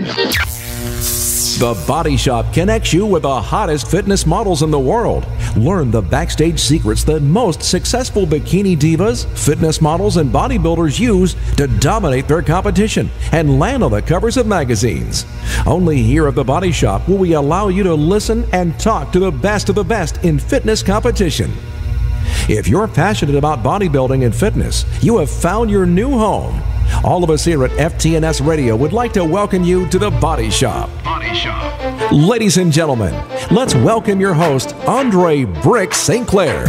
The Body Shop connects you with the hottest fitness models in the world. Learn the backstage secrets that most successful bikini divas, fitness models, and bodybuilders use to dominate their competition and land on the covers of magazines. Only here at the Body Shop will we allow you to listen and talk to the best of the best in fitness competition. If you're passionate about bodybuilding and fitness, you have found your new home. All of us here at FTNS Radio would like to welcome you to the Body Shop. Ladies and gentlemen, let's welcome your host, Andre Brick St. Clair.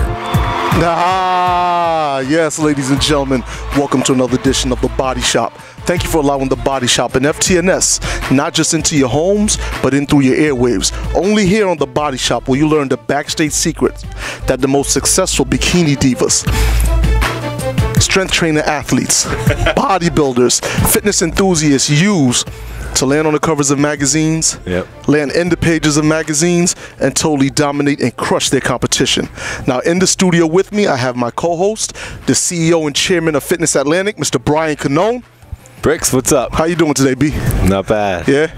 Yes, ladies and gentlemen, welcome to another edition of the Body Shop. Thank you for allowing the Body Shop and FTNS not just into your homes, but in through your airwaves. Only here on the Body Shop will you learn the backstage secrets that the most successful bikini divas, strength trainer athletes, bodybuilders, fitness enthusiasts use to land on the covers of magazines, land in the pages of magazines, and totally dominate and crush their competition. Now, in the studio with me, I have my co-host, the CEO and chairman of Fitness Atlantic, Mr. Brian Canone. Bricks, what's up? How you doing today, B? Not bad. Yeah?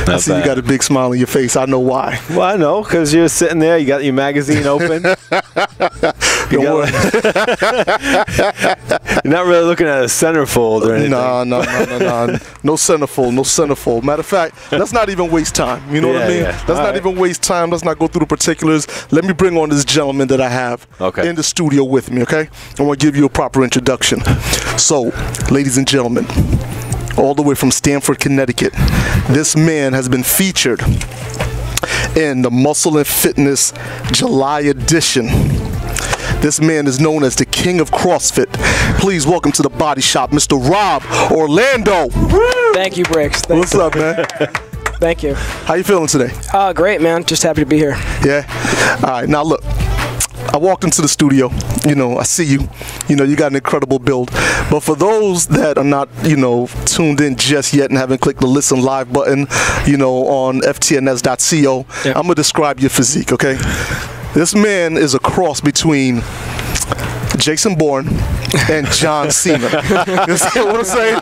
I see you got a big smile on your face. I know why. Well, I know, because you're sitting there, you got your magazine open. You're not really looking at a centerfold or anything. No. No centerfold, no centerfold. Matter of fact, let's not even waste time. You know what I mean? Let's not even waste time. Let's not go through the particulars. Let me bring on this gentleman that I have in the studio with me, okay? I want to give you a proper introduction. So, ladies and gentlemen, all the way from Stamford, Connecticut, this man has been featured in the Muscle and Fitness July edition. This man is known as the King of CrossFit. Please welcome to the Body Shop, Mr. Rob Orlando. Thank you, Bricks. What's up, man? Thank you. How you feeling today? Great, man. Just happy to be here. Yeah? All right, now look. I walked into the studio, I see you, you got an incredible build. But for those that are not, tuned in just yet and haven't clicked the listen live button, on ftns.co, I'm going to describe your physique, okay? This man is a cross between Jason Bourne and John Cena. You see what I'm saying?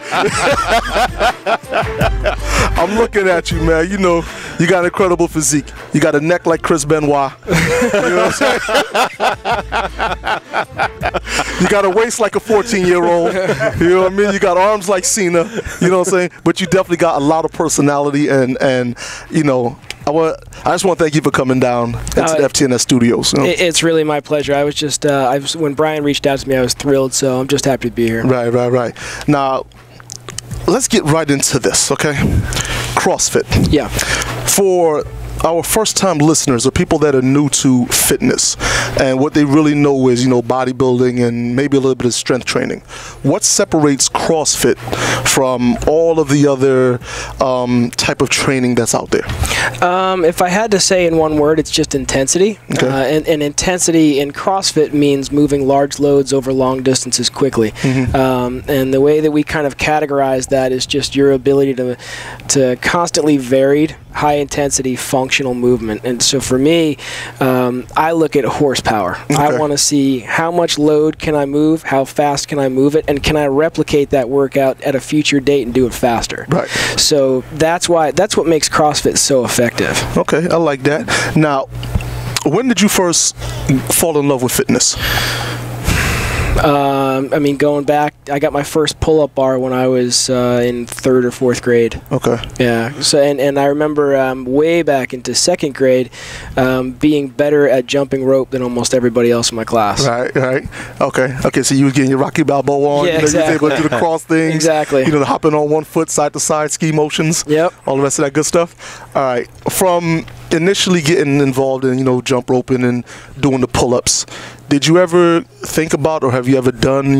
I'm looking at you, man. You got an incredible physique. You got a neck like Chris Benoit. You know what I'm saying? You got a waist like a 14-year-old. You know what I mean? You got arms like Cena. You know what I'm saying? But you definitely got a lot of personality and I just want to thank you for coming down into the FTNS studios. It's really my pleasure. I was just, when Brian reached out to me, I was thrilled, so I'm just happy to be here. Right. Now, let's get right into this, okay? CrossFit. Yeah. For our first-time listeners or people that are new to fitness and what they really know is, bodybuilding and maybe a little bit of strength training. What separates CrossFit from all of the other type of training that's out there? If I had to say in one word, it's just intensity. Okay. And intensity in CrossFit means moving large loads over long distances quickly. And the way that we kind of categorize that is just your ability to constantly varied high-intensity functional movement. And so for me, I look at horsepower. Okay. I want to see how much load can I move, how fast can I move it, and can I replicate that workout at a future date and do it faster. Right. So that's what makes CrossFit so effective. Okay, I like that. Now, when did you first fall in love with fitness? I mean, going back, I got my first pull-up bar when I was in 3rd or 4th grade. Okay. Yeah. So and I remember way back into 2nd grade being better at jumping rope than almost everybody else in my class. Right. Okay. So you were getting your Rocky Balboa on. Yeah, exactly. You were able to do the cross things. Exactly. The hopping on one foot, side to side, ski motions. Yep. All the rest of that good stuff. All right. From initially getting involved in jump roping and doing the pull-ups, did you ever think about or have you ever done a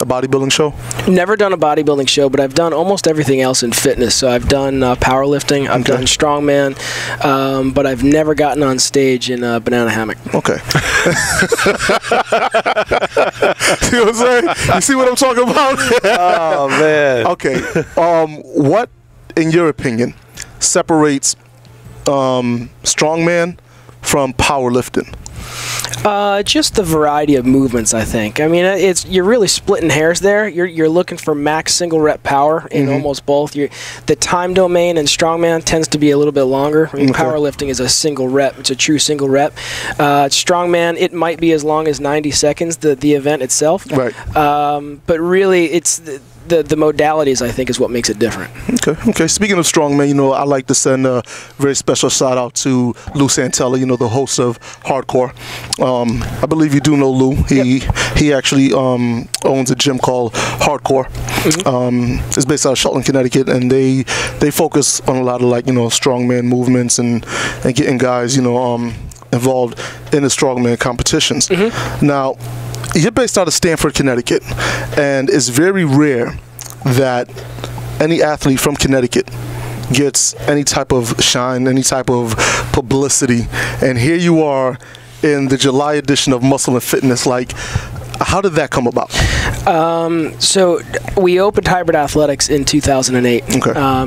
bodybuilding show? Never done a bodybuilding show, but I've done almost everything else in fitness. So I've done powerlifting, I've done strongman, but I've never gotten on stage in a banana hammock. Okay. See what I'm saying? You see what I'm talking about? Oh man. Okay. What, in your opinion, separates strongman from powerlifting? Just the variety of movements, I think. I mean, you're really splitting hairs there. You're looking for max single rep power in almost both. The time domain in strongman tends to be a little bit longer. I mean, powerlifting is a single rep. It's a true single rep. Strongman, it might be as long as 90 seconds, the event itself. Right. But really, it's the modalities, I think, is what makes it different. Okay. Speaking of strongman, you know, I like to send a very special shout out to Lou Santella, you know, the host of Hardcore. I believe you do know Lou. He actually owns a gym called Hardcore. It's based out of Charlotte, Connecticut, and they focus on a lot of, like, you know, strongman movements and getting guys, you know, involved in the strongman competitions. Now, you're based out of Stamford, Connecticut, and it's very rare that any athlete from Connecticut gets any type of shine, any type of publicity. And here you are in the July edition of Muscle and Fitness. Like, how did that come about? So we opened Hybrid Athletics in 2008,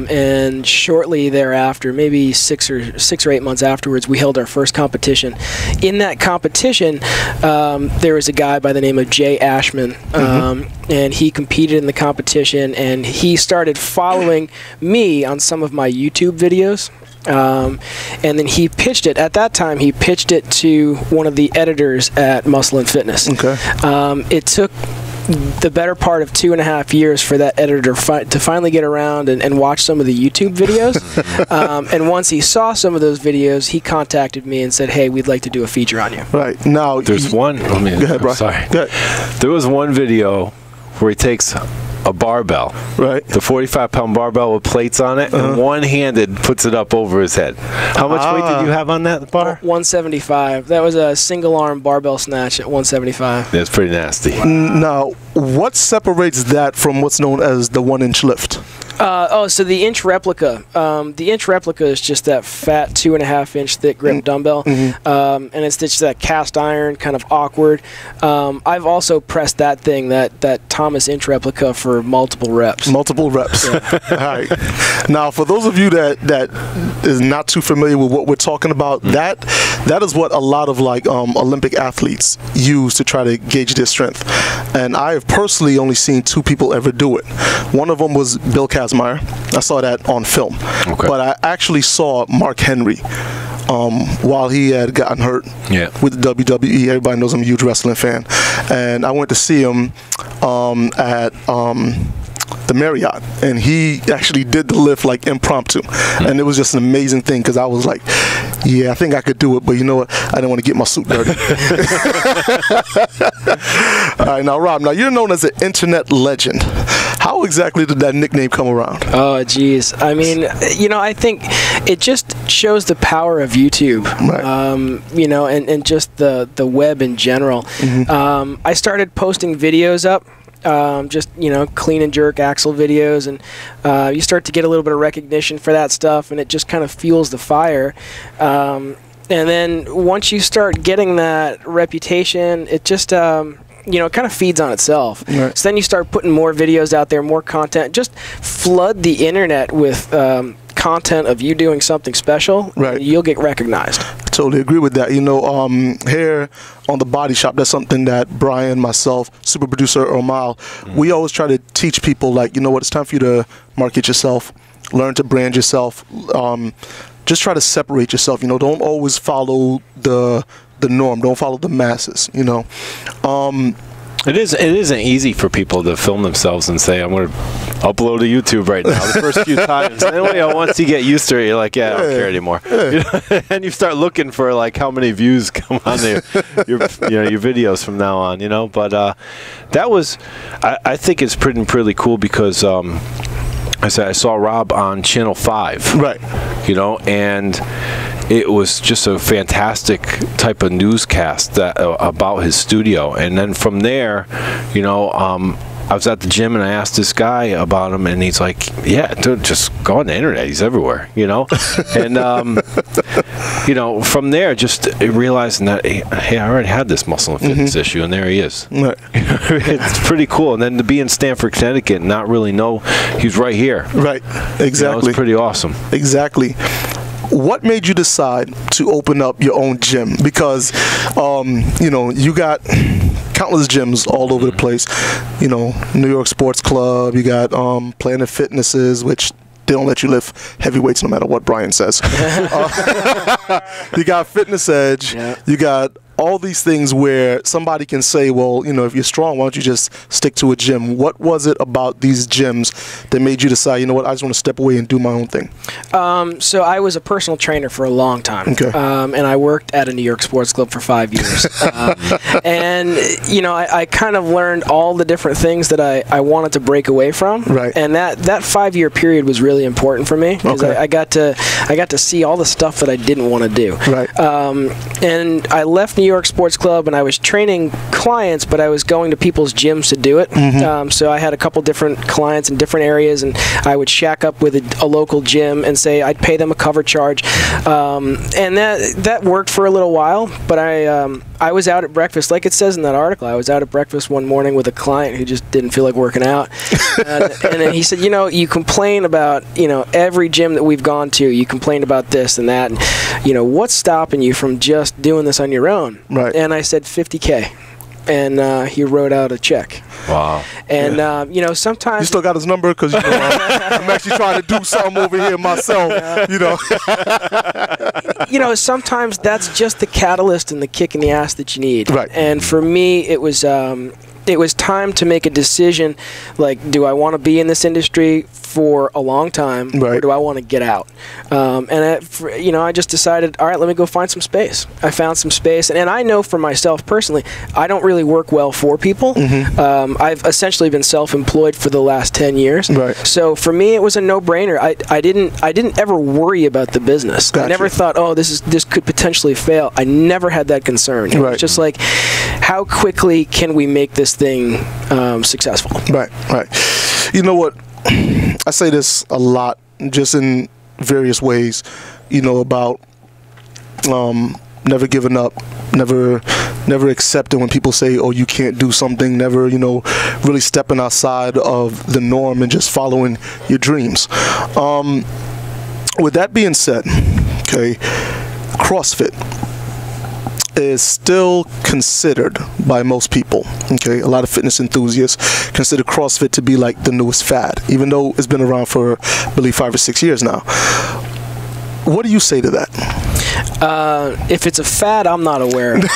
and shortly thereafter, maybe six or 8 months afterwards, we held our first competition. In that competition, there was a guy by the name of Jay Ashman, and he competed in the competition, and he started following me on some of my YouTube videos. And then he pitched it. At that time, he pitched it to one of the editors at Muscle and Fitness. It took the better part of 2.5 years for that editor to finally get around and watch some of the YouTube videos. And once he saw some of those videos, he contacted me and said, "Hey, we'd like to do a feature on you." Right. Now, there's one. Go ahead, bro. Sorry. Go ahead. There was one video where he takes a barbell, the 45-pound barbell with plates on it, and one-handed puts it up over his head. How much weight did you have on that bar? 175. That was a single-arm barbell snatch at 175. That's pretty nasty. Now, what separates that from what's known as the 1-inch lift? So the inch replica. The inch replica is just that fat 2.5-inch thick grip dumbbell, and it's just that cast iron, kind of awkward. I've also pressed that thing, that Thomas inch replica, for multiple reps. Multiple reps. All right. Now, for those of you that is not too familiar with what we're talking about, that is what a lot of, like, Olympic athletes use to try to gauge their strength. And I have personally only seen 2 people ever do it. One of them was Bill Kazmaier. I saw that on film. But I actually saw Mark Henry while he had gotten hurt with the WWE. Everybody knows I'm a huge wrestling fan. And I went to see him at the Marriott, and he actually did the lift, like, impromptu. And it was just an amazing thing, because I was like, yeah, I think I could do it, but you know what? I didn't want to get my suit dirty. All right, now, Rob, now you're known as an internet legend. How exactly did that nickname come around? Oh, geez. I mean, you know, I think it just shows the power of YouTube, you know, and just the web in general. I started posting videos up. Just, you know, clean and jerk axle videos, and you start to get a little bit of recognition for that stuff, and it just kind of fuels the fire. And then once you start getting that reputation, it just you know, it kind of feeds on itself. So then you start putting more videos out there, more content, just flood the internet with content of you doing something special. You'll get recognized. Totally agree with that. You know, here on the Body Shop, that's something that Brian, myself, super producer Omal, we always try to teach people, like, you know what, it's time for you to market yourself, learn to brand yourself, just try to separate yourself. You know, don't always follow the norm, don't follow the masses, you know. It isn't easy for people to film themselves and say, I'm going to upload to YouTube right now. The first few times. Anyway, once you get used to it, you're like, yeah, I don't care anymore. You know? And you start looking for, like, how many views come on your videos from now on, you know. But that was, I think it's pretty cool, because I saw Rob on Channel 5. You know, and it was just a fantastic type of newscast about his studio. And then from there, you know, I was at the gym and I asked this guy about him, and he's like, yeah, dude, just go on the internet. He's everywhere, you know. And, you know, from there, just realizing that, hey, I already had this muscle and fitness issue, and there he is. It's pretty cool. And then to be in Stamford, Connecticut, and not really know he's right here. Exactly. You know, it's pretty awesome. Exactly. what made you decide to open up your own gym? Because, you know, you got countless gyms all over the place. You know, New York Sports Club, you got Planet Fitnesses, which they don't let you lift heavy weights no matter what Brian says. You got Fitness Edge, you got all these things where somebody can say, well, you know, if you're strong, why don't you just stick to a gym? What was it about these gyms that made you decide, you know what, I just want to step away and do my own thing? So I was a personal trainer for a long time. Okay. And I worked at a New York Sports Club for 5 years. And, you know, I kind of learned all the different things that I wanted to break away from. Right. And that 5-year period was really important for me because I got to see all the stuff that I didn't want to do. Right. And I left New York Sports Club, and I was training clients, but I was going to people's gyms to do it. So I had a couple different clients in different areas, and I would shack up with a local gym and say I'd pay them a cover charge, and that worked for a little while. But I was out at breakfast, like it says in that article. I was out at breakfast one morning with a client who just didn't feel like working out, and then he said, you know, you complain about, you know, every gym that we've gone to, you complain about this and that, and, you know, what's stopping you from just doing this on your own? Right. And I said $50K, and he wrote out a check. Wow. And you know, sometimes you still got his number because, you know, I'm actually trying to do something over here myself. You know. You know, sometimes that's just the catalyst and the kick in the ass that you need. Right. And for me, it was time to make a decision, like, do I want to be in this industry for a long time, or do I want to get out? You know, I just decided, all right, let me go find some space. I found some space, and I know for myself personally, I don't really work well for people. I've essentially been self-employed for the last 10 years. Right. So for me, it was a no-brainer. I didn't ever worry about the business. Gotcha. I never thought, oh, this could potentially fail. I never had that concern. It was just like, how quickly can we make this thing successful? Right. You know what? I say this a lot, just in various ways, you know, about never giving up, never accepting when people say, oh, you can't do something, never, you know, really stepping outside of the norm and just following your dreams. With that being said, okay, CrossFit is still considered by most people, okay, a lot of fitness enthusiasts consider CrossFit to be like the newest fad, even though it's been around for, I believe, 5 or 6 years now. What do you say to that? If it's a fad, I'm not aware of it.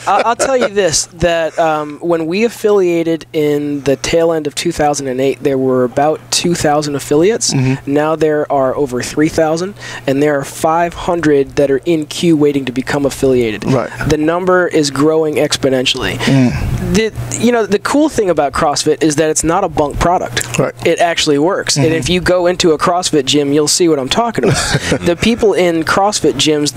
I'll tell you this, that when we affiliated in the tail end of 2008, there were about 2,000 affiliates. Now there are over 3,000, and there are 500 that are in queue waiting to become affiliated. Right. The number is growing exponentially. You know, the cool thing about CrossFit is that it's not a bunk product. Right. It actually works. And if you go into a CrossFit gym, you'll see what I'm talking about. The people in CrossFit gyms,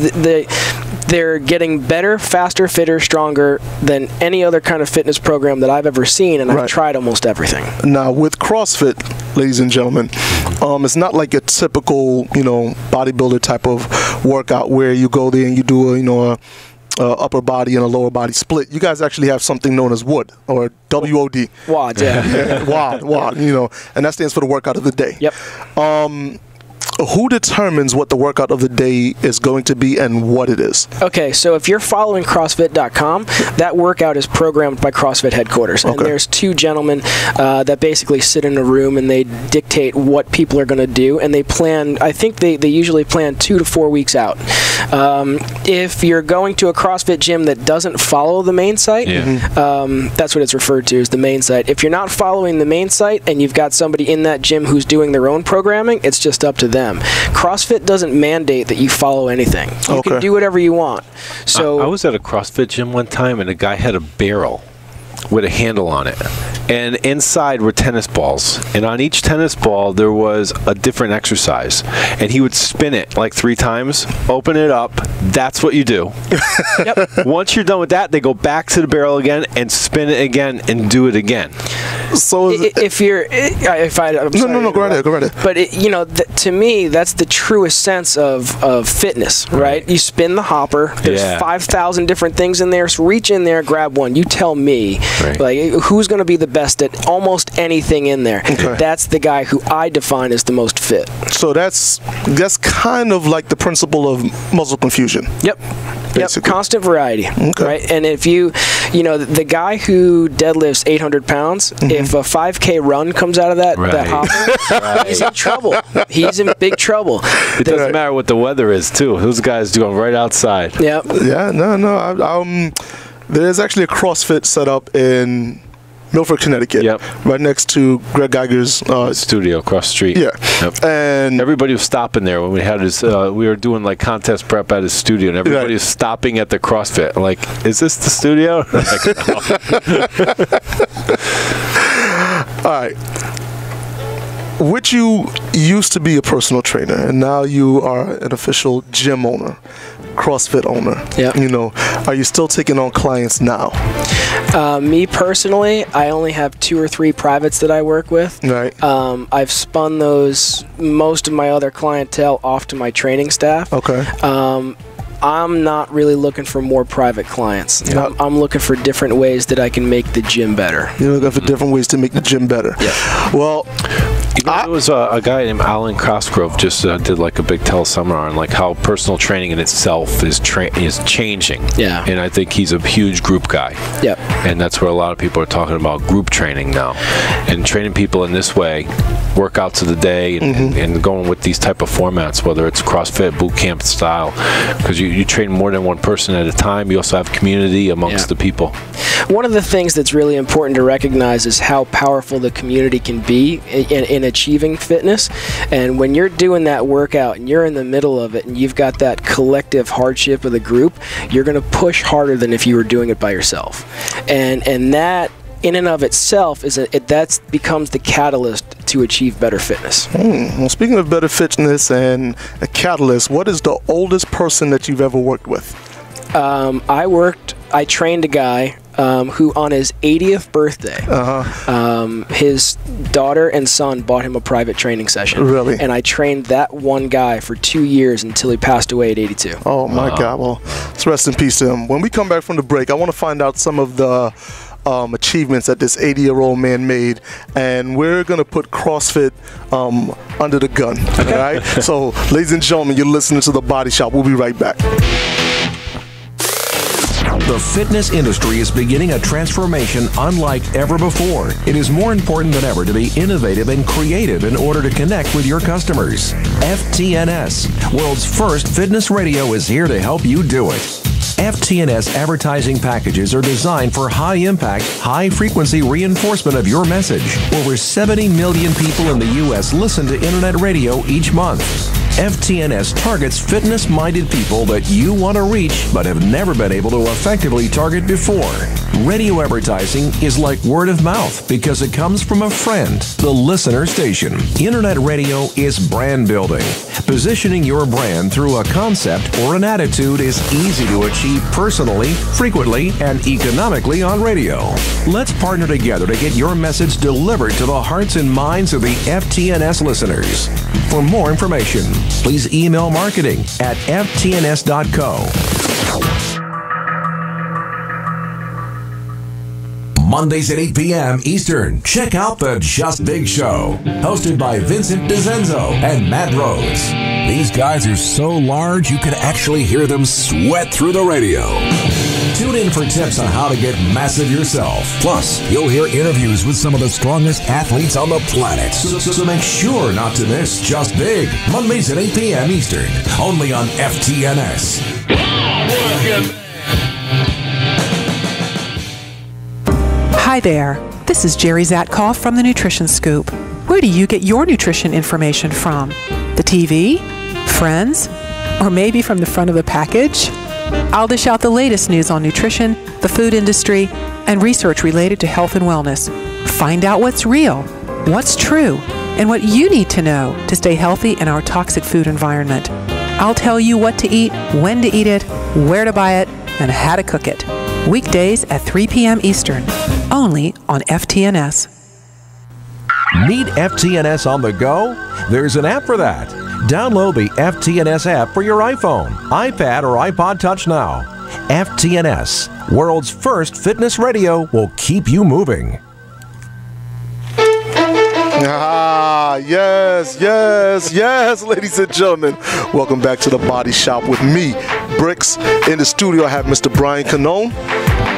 they're getting better, faster, fitter, stronger than any other kind of fitness program that I've ever seen, and I've tried almost everything. Now, with CrossFit, ladies and gentlemen, it's not like a typical, you know, bodybuilder type of workout where you go there and you do a, you know, upper body and a lower body split. You guys actually have something known as WOD, or WOD. WOD, yeah. WOD, you know, and that stands for the workout of the day. Yep. Who determines what the workout of the day is going to be and what it is? Okay, so if you're following CrossFit.com, that workout is programmed by CrossFit headquarters. And there's 2 gentlemen that basically sit in a room and they dictate what people are going to do. And they plan, I think they usually plan 2 to 4 weeks out. If you're going to a CrossFit gym that doesn't follow the main site, that's what it's referred to as the main site. If you're not following the main site and you've got somebody in that gym who's doing their own programming, it's just up to them. CrossFit doesn't mandate that you follow anything. You can do whatever you want. So I was at a CrossFit gym one time, and a guy had a barrel with a handle on it, and inside were tennis balls, and on each tennis ball there was a different exercise, and he would spin it like 3 times, open it up. That's what you do. Once you're done with that, they go back to the barrel again and spin it again and do it again. So no, go right ahead. But you know, to me, that's the truest sense of fitness, right? You spin the hopper. There's 5,000 different things in there. So reach in there, grab one. You tell me, like, who's going to be the best at almost anything in there. That's the guy who I define as the most fit. So that's kind of like the principle of muscle confusion. Yep. Basically. Yep, constant variety, right? And if you know, the guy who deadlifts 800 pounds, if a 5K run comes out of that hopper, he's in trouble. He's in big trouble. It doesn't matter what the weather is, too. Those guys doing right outside. Yep. Yeah, no. There's actually a CrossFit set up in Milford, Connecticut, right next to Greg Geiger's studio across the street. Yeah, and everybody was stopping there when we had his. We were doing like contest prep at his studio, and everybody was stopping at the CrossFit. Like, is this the studio? All right. Which you used to be a personal trainer, and now you are an official gym owner, CrossFit owner. Yeah. You know, are you still taking on clients now? Me personally, I only have 2 or 3 privates that I work with. Right. I've spun most of my other clientele off to my training staff. Okay. I'm not really looking for more private clients. I'm looking for different ways that I can make the gym better. You're looking for different ways to make the gym better. Yeah. Well, there was a guy named Alan Cosgrove just did like a big teleseminar on like how personal training in itself is changing. Yeah. And I think he's a huge group guy. Yep. And that's where a lot of people are talking about group training now, and training people in this way, workouts of the day, and going with these type of formats, whether it's CrossFit, boot camp style, because you train more than one person at a time. You also have community amongst the people. One of the things that's really important to recognize is how powerful the community can be in achieving fitness. And when you're doing that workout and you're in the middle of it and you've got that collective hardship of the group, you're going to push harder than if you were doing it by yourself. And that in and of itself that becomes the catalyst to achieve better fitness. Well, speaking of better fitness and a catalyst, what is the oldest person that you've ever worked with? I trained a guy who on his 80th birthday, his daughter and son bought him a private training session. Really? And I trained that one guy for 2 years until he passed away at 82. Oh my God. Well, let's rest in peace to him. When we come back from the break, I want to find out some of the achievements that this 80-year-old man made, and we're going to put CrossFit under the gun. All right? So, ladies and gentlemen, you're listening to The Body Shop. We'll be right back. The fitness industry is beginning a transformation unlike ever before. It is more important than ever to be innovative and creative in order to connect with your customers. FTNS, world's first fitness radio, is here to help you do it. FTNS advertising packages are designed for high-impact, high-frequency reinforcement of your message. Over 70 million people in the U.S. listen to internet radio each month. FTNS targets fitness-minded people that you want to reach but have never been able to effectively target before. Radio advertising is like word of mouth because it comes from a friend, the listener station. Internet radio is brand building. Positioning your brand through a concept or an attitude is easy to achieve personally, frequently, and economically on radio. Let's partner together to get your message delivered to the hearts and minds of the FTNS listeners. For more information, please email marketing@ftns.co. Mondays at 8 p.m. Eastern, check out the Just Big Show, hosted by Vincent DeZenzo and Matt Rhodes. These guys are so large you can actually hear them sweat through the radio. Tune in for tips on how to get massive yourself. Plus, you'll hear interviews with some of the strongest athletes on the planet. So make sure not to miss Just Big, Mondays at 8 p.m. Eastern, only on FTNS. Hi there, this is Jerry Zatkoff from the Nutrition Scoop. Where do you get your nutrition information from? The TV? Friends? Or maybe from the front of the package? I'll dish out the latest news on nutrition, the food industry, and research related to health and wellness. Find out what's real, what's true, and what you need to know to stay healthy in our toxic food environment. I'll tell you what to eat, when to eat it, where to buy it, and how to cook it. Weekdays at 3 p.m. Eastern, only on FTNS. Need FTNS on the go? There's an app for that. Download the FTNS app for your iPhone, iPad, or iPod Touch now. FTNS, world's first fitness radio, will keep you moving. Ah, yes, yes, yes, ladies and gentlemen. Welcome back to the Body Shop with me, Bricks. In the studio, I have Mr. Brian Canone.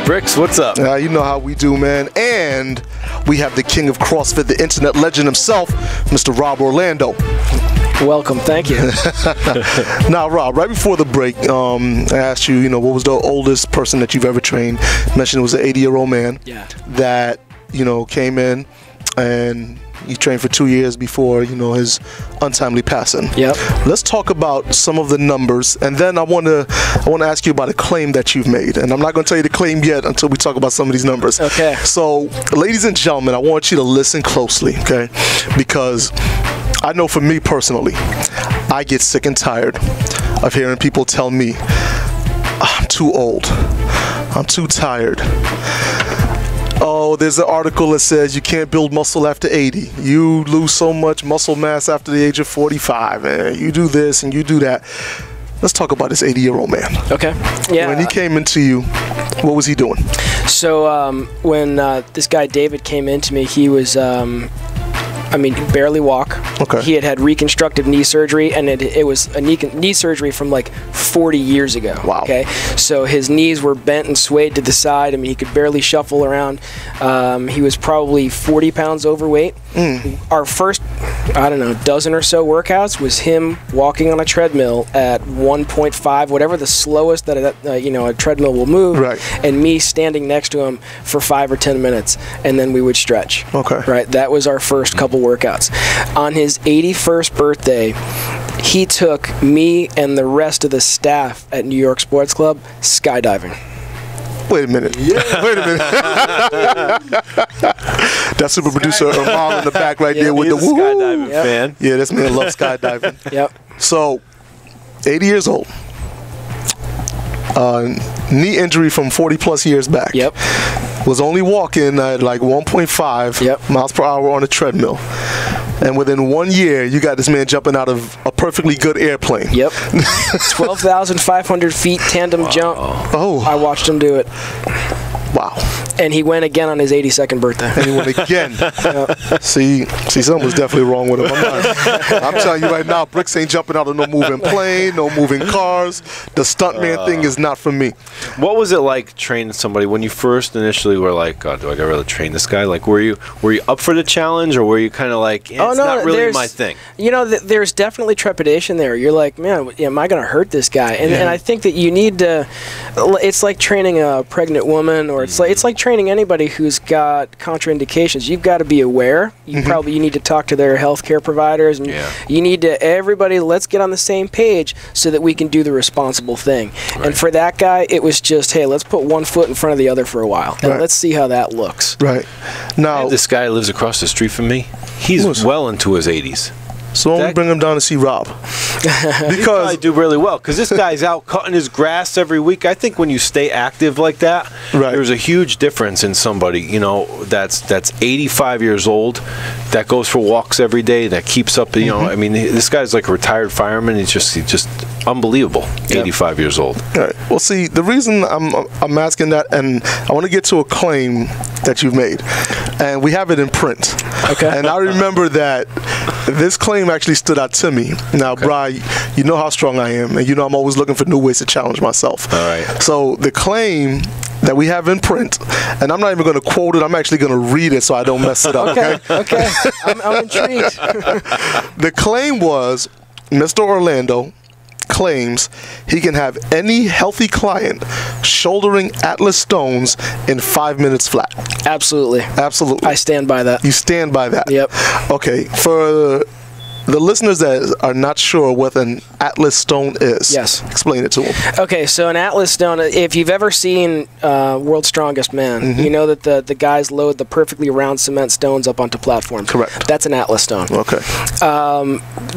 Bricks, what's up? You know how we do, man. And we have the king of CrossFit, the internet legend himself, Mr. Rob Orlando. Welcome, thank you. Now, Rob, right before the break, I asked you, what was the oldest person that you've ever trained? You mentioned it was an 80-year-old man that, came in and he trained for 2 years before, his untimely passing. Yep. Let's talk about some of the numbers, and then I want to ask you about a claim that you've made. And I'm not going to tell you the claim yet until we talk about some of these numbers. Okay. So, ladies and gentlemen, I want you to listen closely, okay? Because I know for me personally, I get sick and tired of hearing people tell me, I'm too old, I'm too tired. Oh, there's an article that says you can't build muscle after 80. You lose so much muscle mass after the age of 45, and you do this and you do that. Let's talk about this 80-year-old man. Okay. Yeah. When he came into you, what was he doing? So when this guy David came into me, he was barely walk. Okay. He had reconstructive knee surgery, and it was a knee surgery from like 40 years ago. Wow. Okay. So his knees were bent and swayed to the side. He could barely shuffle around. He was probably 40 pounds overweight. Our first, dozen or so workouts was him walking on a treadmill at 1.5, whatever the slowest that a treadmill will move, right, and me standing next to him for 5 or 10 minutes, and then we would stretch. Okay. Right. That was our first couple workouts. On his 81st birthday, he took me and the rest of the staff at New York Sports Club skydiving. Wait a minute. Yeah. Wait a minute. That super producer Amal in the back right there with the woo. Skydiving fan. Yeah, this man loves skydiving. Yep. So, 80 years old. Knee injury from 40 plus years back. Yep. Was only walking at like 1.5 miles per hour on a treadmill. And within 1 year, you got this man jumping out of a perfectly good airplane. Yep. 12,500 feet tandem jump. Oh. I watched him do it. Wow. And he went again on his 82nd birthday. And he went again. See, something was definitely wrong with him. I'm telling you right now, Bricks ain't jumping out of no moving plane, no moving cars. The stuntman thing is not for me. What was it like training somebody when you first initially were like, God, do I gotta really train this guy? Like, were you up for the challenge, or were you kind of like, it's not really my thing? There's definitely trepidation there. You're like, man, am I gonna hurt this guy? And I think that you need to. It's like training a pregnant woman, or it's like training anybody who's got contraindications. You've got to be aware. You need to talk to their healthcare providers, and you need to, everybody, let's get on the same page so that we can do the responsible thing. Right. And for that guy, it was just, hey, let's put one foot in front of the other for a while, and let's see how that looks. Right. Now, this guy lives across the street from me. He's well into his 80s. So I'm going to bring him down to see Rob. Because I do really well. Because this guy's out cutting his grass every week. I think when you stay active like that, there's a huge difference in somebody, that's 85 years old, that goes for walks every day, that keeps up, this guy's like a retired fireman. He's just unbelievable. 85 years old. All right. Well, see, the reason I'm asking that, and I want to get to a claim that you've made, and we have it in print. Okay. And I remember that this claim actually stood out to me. Now, Brian, you know how strong I am, and I'm always looking for new ways to challenge myself. All right. So the claim that we have in print, and I'm not even going to quote it, I'm actually going to read it so I don't mess it up, okay? I'm intrigued. The claim was, Mr. Orlando claims he can have any healthy client shouldering Atlas stones in 5 minutes flat. Absolutely. Absolutely. I stand by that. You stand by that? Yep. Okay. For the listeners that are not sure what an Atlas stone is, explain it to them. Okay, so an Atlas stone, if you've ever seen World's Strongest Man, you know that the guys load the perfectly round cement stones up onto platforms. Correct. That's an Atlas stone. Okay.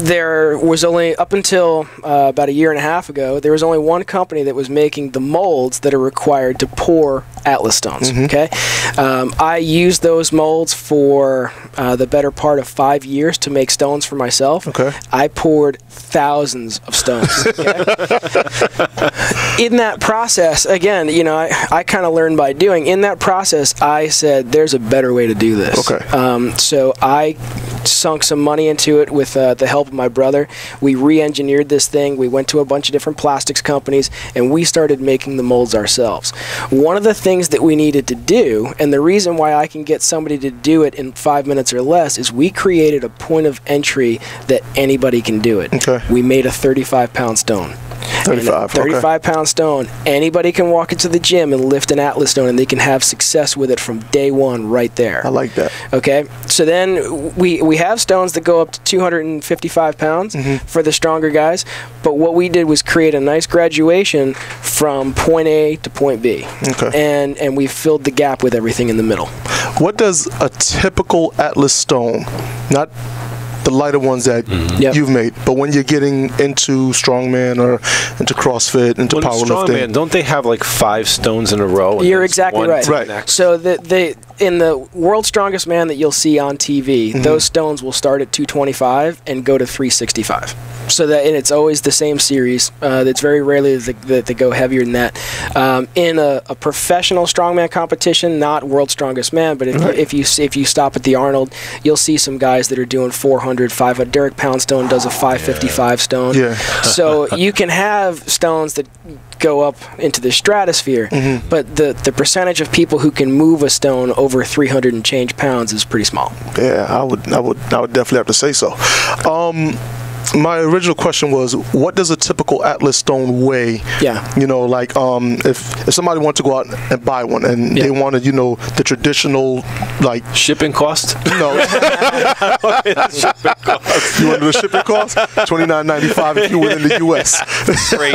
There was only, up until about a year and a half ago, there was only one company that was making the molds that are required to pour Atlas stones. Okay. I used those molds for the better part of 5 years to make stones for myself. myself. Okay. I poured thousands of stones. Okay? In that process, again, you know, I kind of learned by doing. In that process, I said, there's a better way to do this. Okay. So I sunk some money into it with the help of my brother. We re-engineered this thing. We went to a bunch of different plastics companies, and we started making the molds ourselves. One of the things that we needed to do, and the reason why I can get somebody to do it in 5 minutes or less, is we created a point of entry that anybody can do it. Okay. We made a 35-pound stone. 35-pound stone. Anybody can walk into the gym and lift an Atlas stone, and they can have success with it from day one right there. I like that. Okay, so then we have stones that go up to 255 pounds for the stronger guys, but what we did was create a nice graduation from point A to point B. Okay. And we filled the gap with everything in the middle. What does a typical Atlas stone, not the lighter ones that you've made, but when you're getting into strongman or into CrossFit, into powerlifting, strongman, don't they have like 5 stones in a row? You're exactly right. Right. So in the World's Strongest Man that you'll see on TV, those stones will start at 225 and go to 365. So that, and it's always the same series. It's very rarely that they go heavier than that. In a professional strongman competition, not World's Strongest Man, but if you stop at the Arnold, you'll see some guys that are doing 400, 500. Derek Poundstone does a 555 stone. Yeah. So you can have stones that go up into the stratosphere, but the percentage of people who can move a stone over 300 and change pounds is pretty small. Yeah, I would definitely have to say so. My original question was, what does a typical Atlas stone weigh? Yeah. You know, like if somebody wanted to go out and buy one and they wanted, you know, the traditional, like shipping cost? No. Shipping cost. You wanted the shipping cost? $29.95 if you were in the U.S. Great.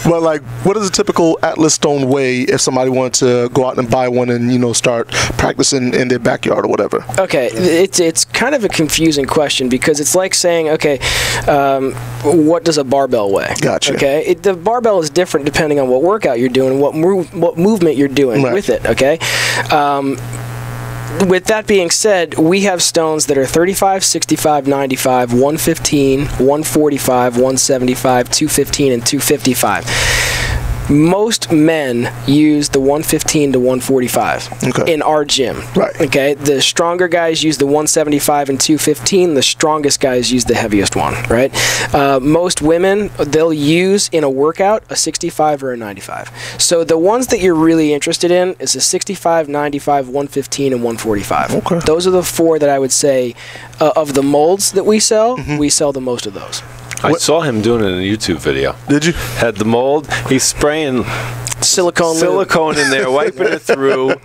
But like, what does a typical Atlas stone weigh if somebody wanted to go out and buy one and, you know, start practicing in their backyard or whatever? Okay, it's kind of a confusing question because it's like saying, okay, what does a barbell weigh? Gotcha. Okay, the barbell is different depending on what workout you're doing, what movement you're doing with it. Okay. With that being said, we have stones that are 35, 65, 95, 115, 145, 175, 215, and 255. Most men use the 115 to 145 in our gym. Right. Okay. The stronger guys use the 175 and 215. The strongest guys use the heaviest one. Right. Most women, they'll use in a workout a 65 or a 95. So the ones that you're really interested in is a 65, 95, 115, and 145. Okay. Those are the 4 that I would say of the molds that we sell. We sell the most of those. I saw him doing it in a YouTube video. Did you? Had the mold. He's spraying silicone in there, wiping it through.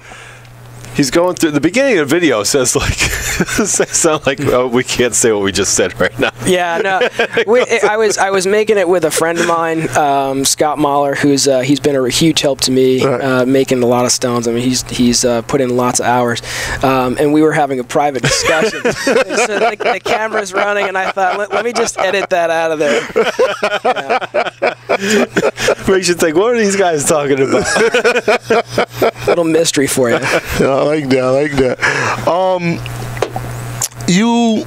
He's going through the beginning of the video. Says like oh, we can't say what we just said right now. Yeah, no. I was making it with a friend of mine, Scott Mahler, he's been a huge help to me making a lot of stones. I mean, he's put in lots of hours, and we were having a private discussion. So the camera's running, and I thought, let me just edit that out of there. We should think, what are these guys talking about? Little mystery for you. Yeah, I like that. You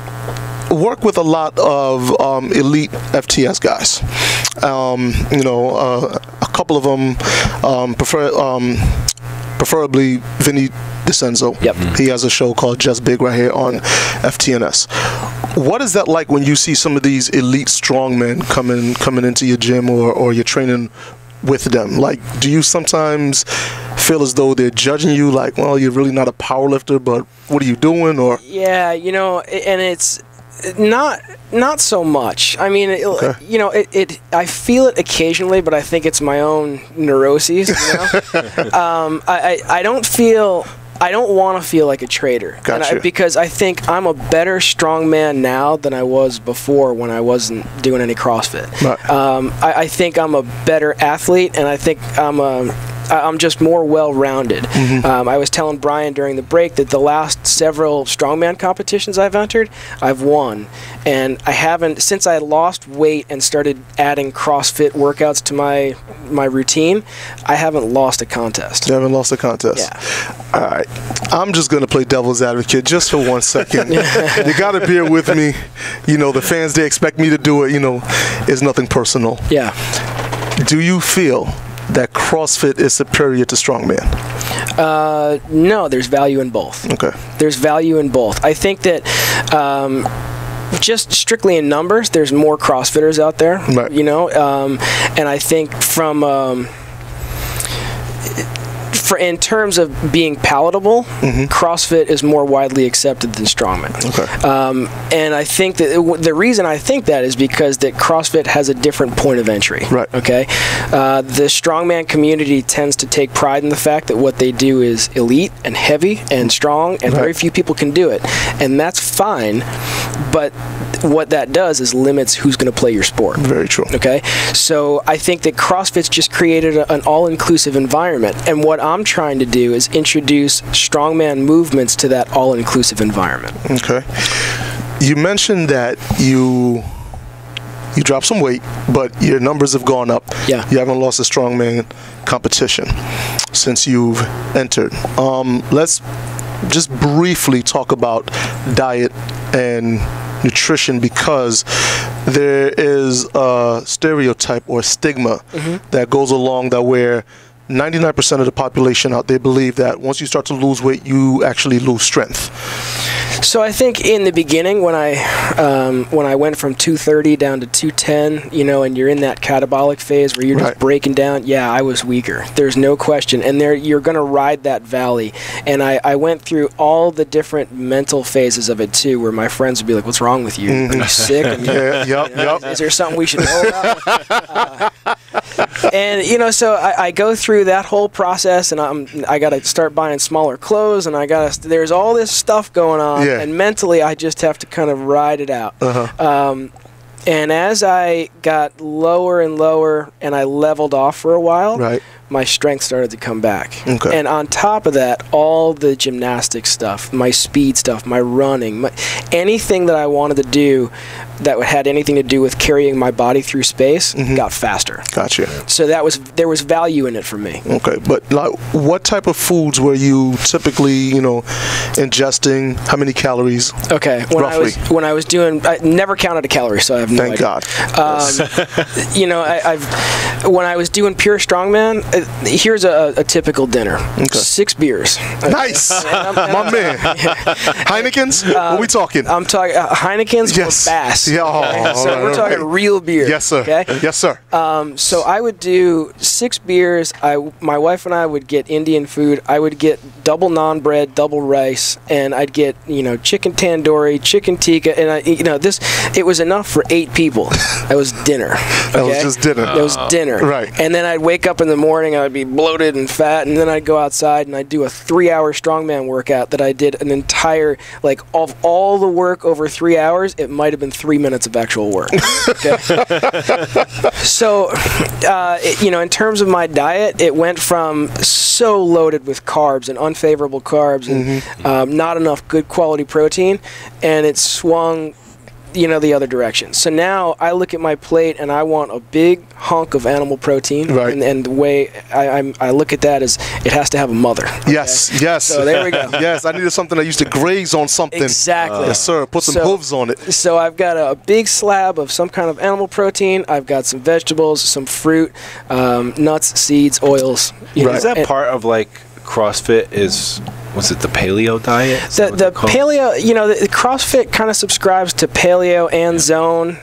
work with a lot of elite FTS guys. You know, a couple of them preferably Vinny DeCenzo. Yep. He has a show called Just Big right here on FTNS. What is that like when you see some of these elite strongmen coming into your gym or you're training with them? Like, do you sometimes feel as though they're judging you, like, well, you're really not a power lifter, but what are you doing? Or yeah, you know, and it's not so much. I mean, you know, I feel it occasionally, but I think it's my own neuroses. You know? I don't want to feel like a traitor. Gotcha. Because I think I'm a better strongman now than I was before when I wasn't doing any CrossFit. Right. I think I'm a better athlete, and I think I'm a I'm just more well-rounded. I was telling Brian during the break that the last several strongman competitions I've entered, I've won. And I haven't, since I lost weight and started adding CrossFit workouts to my routine, I haven't lost a contest. You haven't lost a contest? Yeah. All right. I'm just going to play devil's advocate just for 1 second. You got to bear with me. You know, the fans, they expect me to do it. You know, it's nothing personal. Yeah. Do you feel that CrossFit is superior to strongman? No, there's value in both. Okay. There's value in both. I think that just strictly in numbers, there's more CrossFitters out there, right. You know, and I think from in terms of being palatable, CrossFit is more widely accepted than strongman. Okay. And I think that the reason I think that is because that CrossFit has a different point of entry. Right. Okay. The strongman community tends to take pride in the fact that what they do is elite and heavy and strong, and very few people can do it, and that's fine. But what that does is limits who's going to play your sport. Very true. Okay. So I think that CrossFit's just created an all-inclusive environment, and what I'm trying to do is introduce strongman movements to that all-inclusive environment. Okay. You mentioned that you dropped some weight, but your numbers have gone up. Yeah. You haven't lost a strongman competition since you've entered. Let's just briefly talk about diet and nutrition, because there is a stereotype or stigma that goes along that where 99% of the population out there believe that once you start to lose weight, you actually lose strength. So I think in the beginning, when I went from 230 down to 210, you know, and you're in that catabolic phase where you're just breaking down, yeah, I was weaker. There's no question. And you're going to ride that valley. And I went through all the different mental phases of it too, where my friends would be like, "What's wrong with you? Are you sick? I mean, is there something we should know about?" And you know, so I go through that whole process, and I got to start buying smaller clothes, and there's all this stuff going on. And mentally, I just have to kind of ride it out. And as I got lower and lower, and I leveled off for a while, my strength started to come back. Okay. And on top of that, all the gymnastics stuff, my speed stuff, my running, anything that I wanted to do that had anything to do with carrying my body through space got faster. Gotcha. So there was value in it for me. Okay, but like, what type of foods were you typically, you know, ingesting? How many calories? Okay, when I was doing, I never counted a calorie, so I have no idea. Thank God. You know, when I was doing pure strongman, here's a typical dinner: 6 beers. Nice, my man. Heineken's? What are we talking? I'm talking Heineken's or Bass. Yeah, okay? So we're talking real beer. Yes, sir. Okay? Yes, sir. So I would do 6 beers. My wife and I would get Indian food. I would get double naan bread, double rice, and I'd get, you know, chicken tandoori, chicken tikka, and it was enough for 8 people. That was dinner. Okay? That was just dinner. That was dinner. Right. And then I'd wake up in the morning, I'd be bloated and fat, and then I'd go outside and I'd do a 3-hour strongman workout that I did an entire, like, of all the work over 3 hours, it might have been 3 minutes of actual work. Okay? So, you know, in terms of my diet, it went from so loaded with carbs and unfavorable carbs and not enough good quality protein, and it swung, you know, the other direction. So now I look at my plate and I want a big hunk of animal protein, and the way I look at that is it has to have a mother. Okay? Yes. So there we go. Yes, I needed something that used to graze on something. Exactly. Yes, sir. Put some hooves on it. So I've got a big slab of some kind of animal protein. I've got some vegetables, some fruit, nuts, seeds, oils. Is that part of like CrossFit? Was it the paleo diet? The paleo, you know, the CrossFit kind of subscribes to paleo and zone.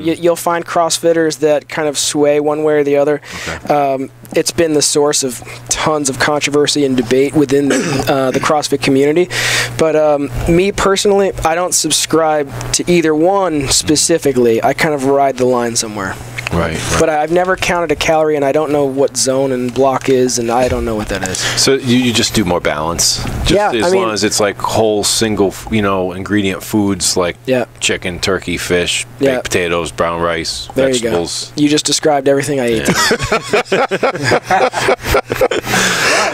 You'll find CrossFitters that kind of sway one way or the other. Okay. It's been the source of tons of controversy and debate within the CrossFit community. But me personally, I don't subscribe to either one specifically. I kind of ride the line somewhere. Right. But I've never counted a calorie, and I don't know what zone and block is, and I don't know what that is. So you just do more balance? As long as it's like whole, single, you know, ingredient foods like chicken, turkey, fish, baked potatoes, brown rice, vegetables. You just described everything I ate.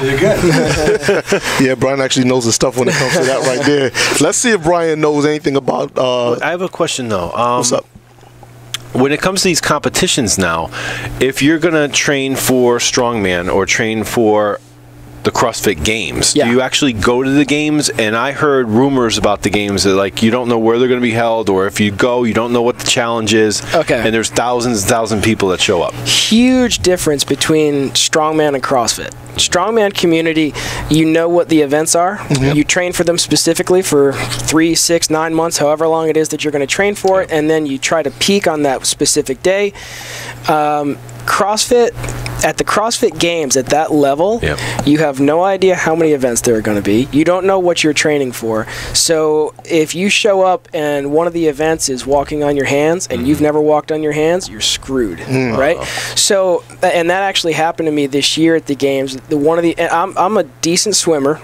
You're good. Yeah, Brian actually knows his stuff when it comes to that right there. Let's see if Brian knows anything about... I have a question, though. What's up? When it comes to these competitions now, if you're going to train for strongman or train for the CrossFit Games, do you actually go to the games? And I heard rumors about the games that, like, you don't know where they're going to be held, or if you go, you don't know what the challenge is. Okay. And there's thousands and thousands of people that show up. Huge difference between strongman and CrossFit. Strongman community, you know what the events are. You train for them specifically for 3, 6, 9 months, however long it is that you're going to train for it, and then you try to peak on that specific day. CrossFit, at the CrossFit Games, at that level, you have no idea how many events there are going to be. You don't know what you're training for. So if you show up and one of the events is walking on your hands and you've never walked on your hands, you're screwed, right? So, and that actually happened to me this year at the Games. I'm a decent swimmer,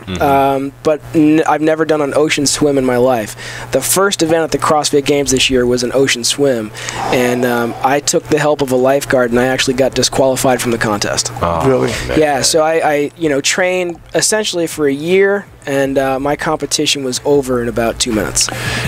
but I've never done an ocean swim in my life. The first event at the CrossFit Games this year was an ocean swim, and I took the help of a lifeguard, and I actually got disqualified from the contest. Oh, really? Man. Yeah, so I trained essentially for a year, and my competition was over in about 2 minutes.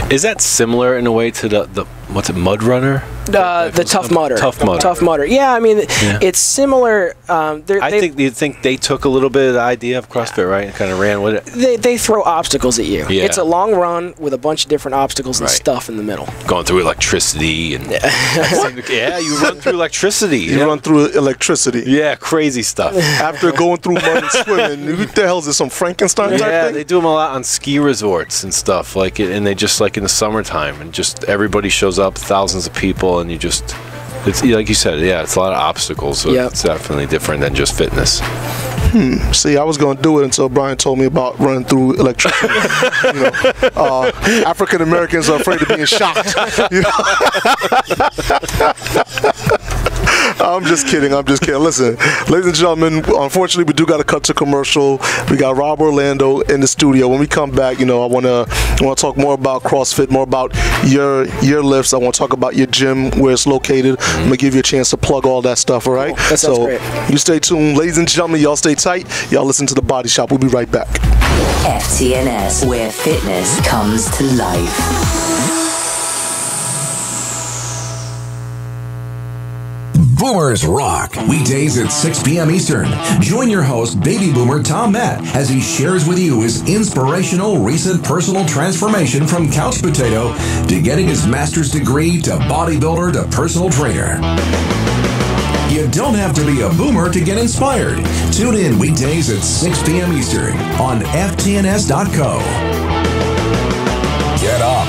Is that similar in a way to the what's it, Mud Runner? The Tough Mudder. Tough Mudder. Yeah, I mean, it's similar. You think they took a little bit of the idea of CrossFit, right, and kind of ran with it? They throw obstacles at you. Yeah. It's a long run with a bunch of different obstacles and stuff in the middle. Going through electricity and you run through electricity. You run through electricity. Yeah, crazy stuff. After going through mud and swimming, what the hell is this? Some Frankenstein type thing? Yeah, they do them a lot on ski resorts and stuff and they just, like, in the summertime, and just everybody shows up, thousands of people, and it's like you said, it's a lot of obstacles, so it's definitely different than just fitness. See, I was going to do it until Brian told me about running through electricity. African Americans are afraid of being shocked. I'm just kidding. Listen, ladies and gentlemen, unfortunately, we do got to cut to commercial. We got Rob Orlando in the studio. When we come back, I want to talk more about CrossFit, more about your lifts. I want to talk about your gym, where it's located. I'm going to give you a chance to plug all that stuff, all right? That sounds great. You stay tuned. Ladies and gentlemen, y'all stay tight. Y'all listen to The Body Shop. We'll be right back. FTNS, where fitness comes to life. Boomers Rock, weekdays at 6 p.m. Eastern. Join your host, baby boomer Tom Matt, as he shares with you his inspirational recent personal transformation from couch potato to getting his master's degree to bodybuilder to personal trainer. You don't have to be a boomer to get inspired. Tune in weekdays at 6 p.m. Eastern on FTNS.co. Get up.